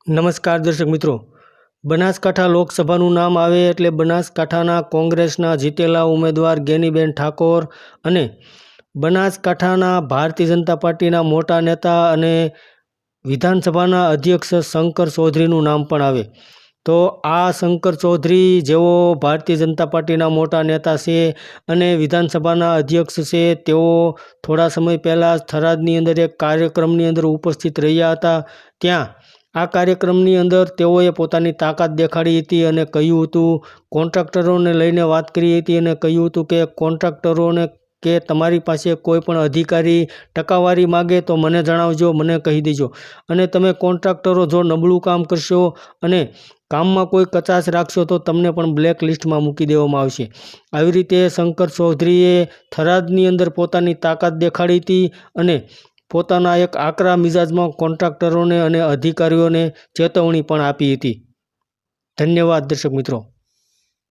નમસ્કાર દર્શક મિત્રો, બનાસકાંઠા લોકસભાનું નામ આવે એટલે બનાસકાંઠાના કોંગ્રેસના જીતેલા ઉમેદવાર ગેનીબેન ઠાકોર અને બનાસકાંઠાના ભારતીય જનતા પાર્ટીના મોટા નેતા અને વિધાનસભાના અધ્યક્ષ શંકર ચૌધરીનું નામ પણ આવે. તો આ શંકર ચૌધરી જેઓ ભારતીય જનતા પાર્ટીના મોટા નેતા છે અને વિધાનસભાના અધ્યક્ષ છે, તેઓ થોડા સમય પહેલાં થરાદની અંદર એક કાર્યક્રમની અંદર ઉપસ્થિત રહ્યા હતા. ત્યાં આ કાર્યક્રમની અંદર તેઓએ પોતાની તાકાત દેખાડી હતી અને કહ્યું હતું, કોન્ટ્રાક્ટરોને લઈને વાત કરી હતી અને કહ્યું હતું કે કોન્ટ્રાક્ટરોને કે તમારી પાસે કોઈ પણ અધિકારી ટકાવારી માગે તો મને જણાવજો, મને કહી દેજો, અને તમે કોન્ટ્રાક્ટરો જો નબળું કામ કરશો અને કામમાં કોઈ કચાશ રાખશો તો તમને પણ બ્લેક લિસ્ટમાં મૂકી દેવામાં આવશે. આવી રીતે શંકર ચૌધરીએ થરાદની અંદર પોતાની તાકાત દેખાડી હતી અને પોતાના એક આકરા મિજાજમાં કોન્ટ્રાક્ટરોને અને અધિકારીઓને ચેતવણી પણ આપી હતી. ધન્યવાદ દર્શક મિત્રો.